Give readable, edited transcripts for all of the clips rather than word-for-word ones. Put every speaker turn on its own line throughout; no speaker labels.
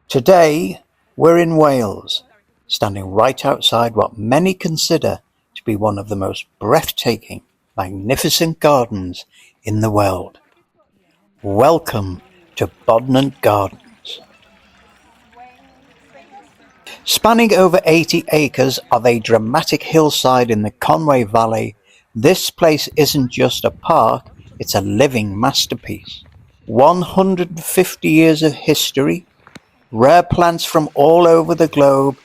Today, we're in Wales, standing right outside what many consider to be one of the most breathtaking, magnificent gardens in the world. Welcome to Bodnant Gardens. Spanning over 80 acres of a dramatic hillside in the Conwy Valley, this place isn't just a park, it's a living masterpiece. 150 years of history, rare plants from all over the globe,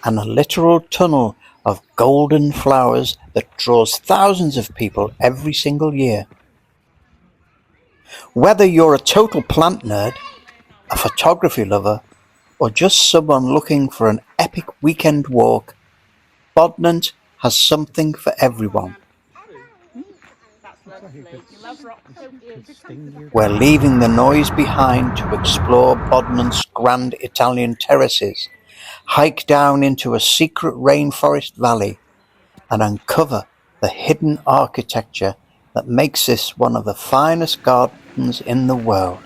and a literal tunnel of golden flowers that draws thousands of people every single year. Whether you're a total plant nerd, a photography lover, or just someone looking for an epic weekend walk, Bodnant has something for everyone. We're leaving the noise behind to explore Bodnant's grand Italian terraces, hike down into a secret rainforest valley, and uncover the hidden architecture that makes this one of the finest gardens in the world.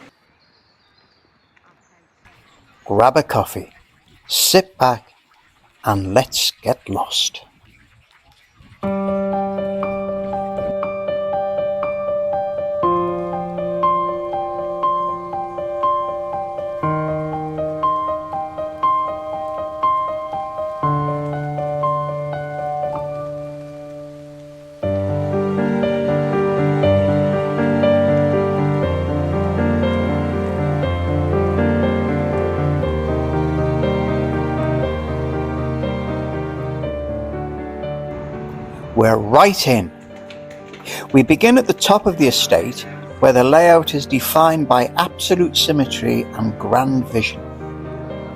Grab a coffee, sit back, and let's get lost. We're right in. We begin at the top of the estate, where the layout is defined by absolute symmetry and grand vision.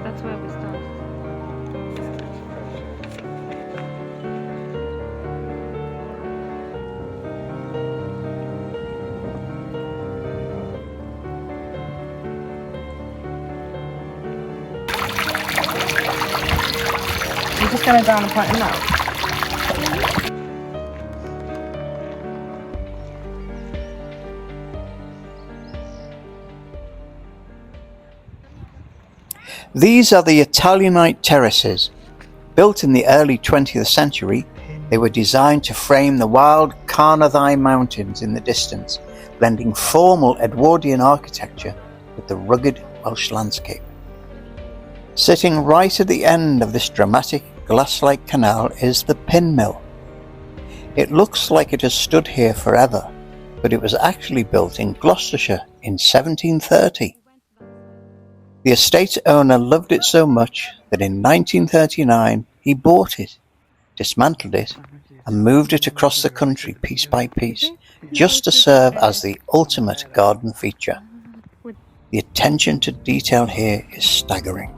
That's where we start. You're just going to down and point them out?
These are the Italianate terraces. Built in the early 20th century, they were designed to frame the wild Conwy mountains in the distance, blending formal Edwardian architecture with the rugged Welsh landscape. Sitting right at the end of this dramatic glass-like canal is the Pin Mill. It looks like it has stood here forever, but it was actually built in Gloucestershire in 1730. The estate owner loved it so much that in 1939 he bought it, dismantled it, and moved it across the country piece by piece, just to serve as the ultimate garden feature. The attention to detail here is staggering.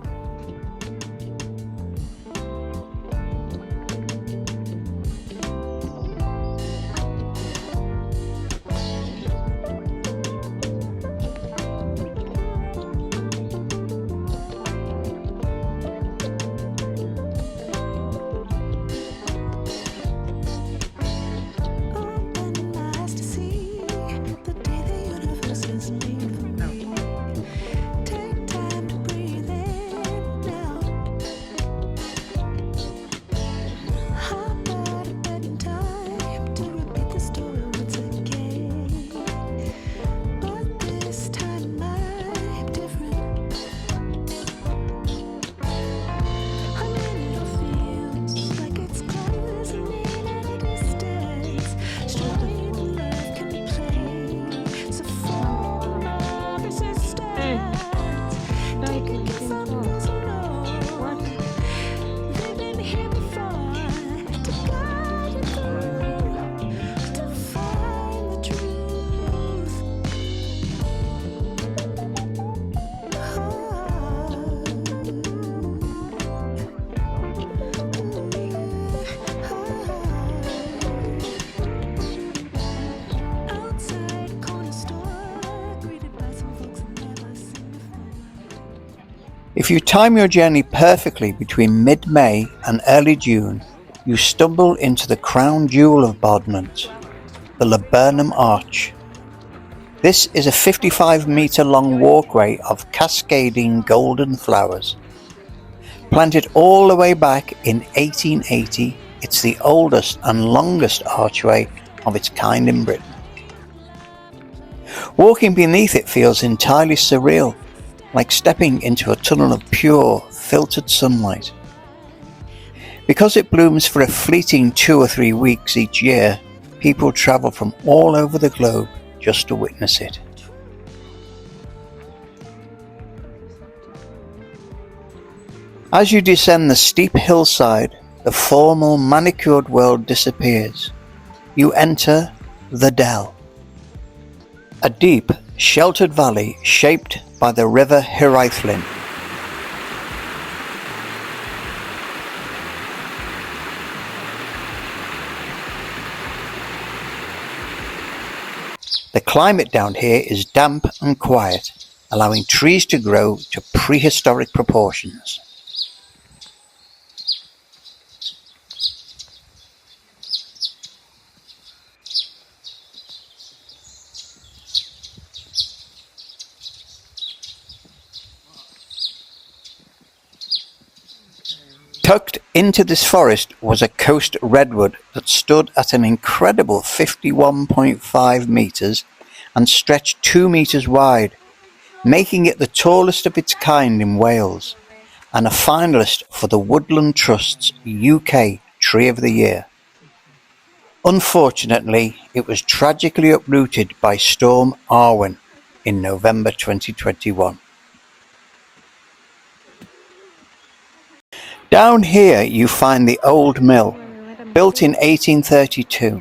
If you time your journey perfectly between mid-May and early June, you stumble into the crown jewel of Bodnant, the Laburnum Arch. This is a 55-metre long walkway of cascading golden flowers. Planted all the way back in 1880, it's the oldest and longest archway of its kind in Britain. Walking beneath it feels entirely surreal, like stepping into a tunnel of pure, filtered sunlight. Because it blooms for a fleeting 2 or 3 weeks each year, people travel from all over the globe just to witness it. As you descend the steep hillside, the formal manicured world disappears. You enter the Dell, a deep, sheltered valley shaped by the river Hiraethlin. The climate down here is damp and quiet, allowing trees to grow to prehistoric proportions. Tucked into this forest was a coast redwood that stood at an incredible 51.5 metres and stretched 2 metres wide, making it the tallest of its kind in Wales, and a finalist for the Woodland Trust's UK Tree of the Year. Unfortunately, it was tragically uprooted by Storm Arwen in November 2021. Down here you find the old mill, built in 1832,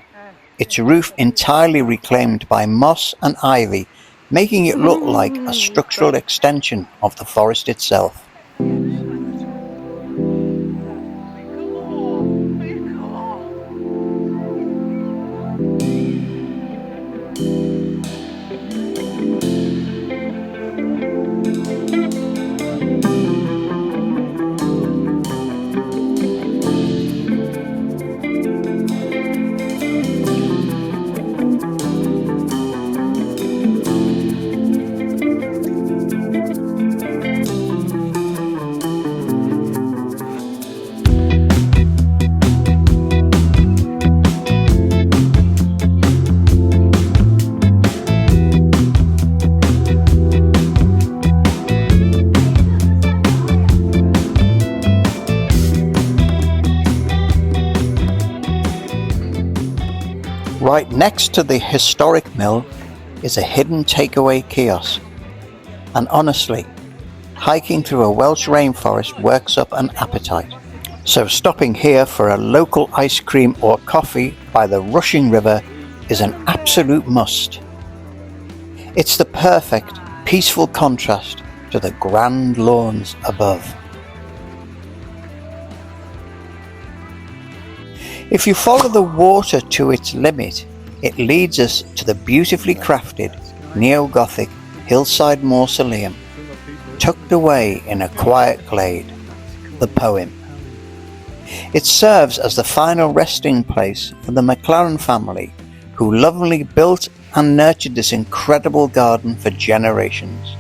its roof entirely reclaimed by moss and ivy, making it look like a structural extension of the forest itself. Right next to the historic mill is a hidden takeaway kiosk, and honestly, hiking through a Welsh rainforest works up an appetite. So stopping here for a local ice cream or coffee by the rushing river is an absolute must. It's the perfect, peaceful contrast to the grand lawns above. If you follow the water to its limit, it leads us to the beautifully crafted neo-Gothic hillside mausoleum, tucked away in a quiet glade, the Poem. It serves as the final resting place for the McLaren family, who lovingly built and nurtured this incredible garden for generations.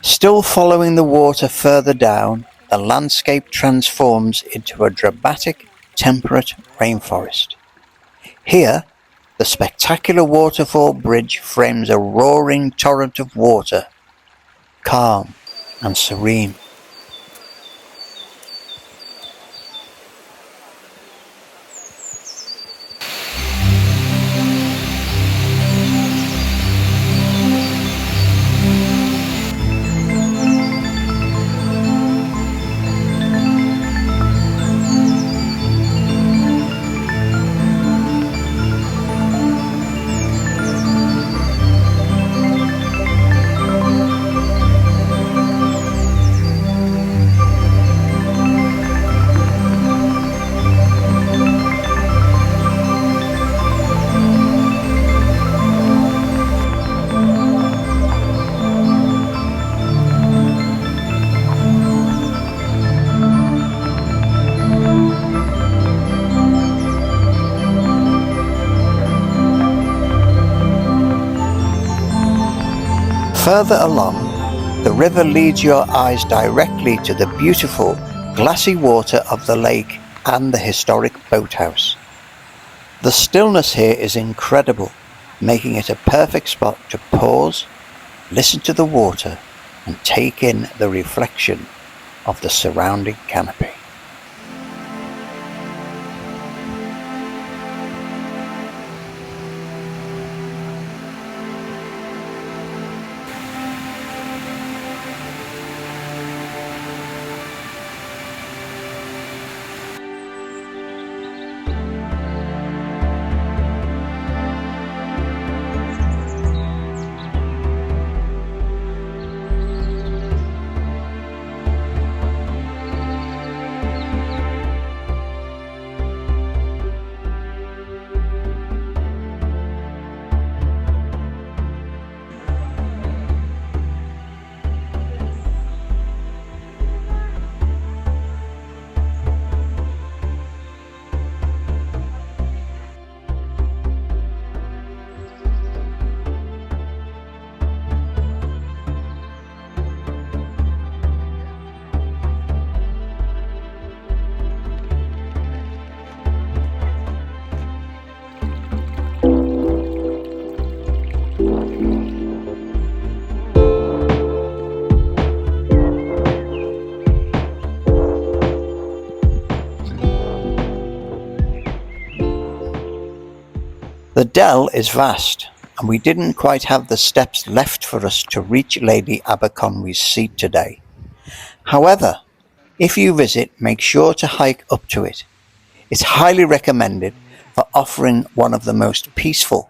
Still following the water further down, the landscape transforms into a dramatic, temperate rainforest. Here, the spectacular Waterfall Bridge frames a roaring torrent of water, calm and serene. Further along, the river leads your eyes directly to the beautiful glassy water of the lake and the historic boathouse. The stillness here is incredible, making it a perfect spot to pause, listen to the water, and take in the reflection of the surrounding canopy. The dell is vast, and we didn't quite have the steps left for us to reach Lady Aberconwy's seat today. However, if you visit, make sure to hike up to it. It's highly recommended for offering one of the most peaceful,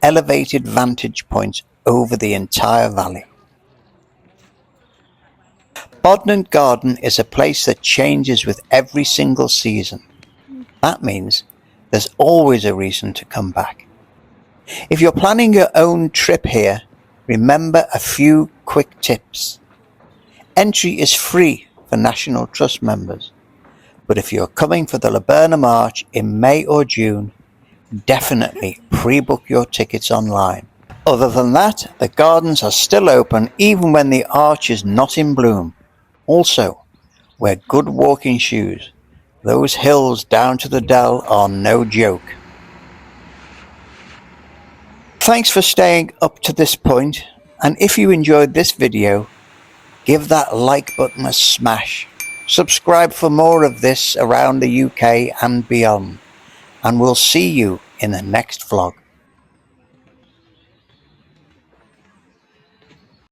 elevated vantage points over the entire valley. Bodnant Garden is a place that changes with every single season. That means there's always a reason to come back. If you're planning your own trip here, remember a few quick tips. Entry is free for National Trust members, but if you're coming for the Laburnum Arch in May or June, definitely pre-book your tickets online. Other than that, the gardens are still open even when the arch is not in bloom. Also, wear good walking shoes. Those hills down to the dell are no joke. Thanks for staying up to this point, and if you enjoyed this video, give that like button a smash. Subscribe for more of this around the UK and beyond, and we'll see you in the next vlog.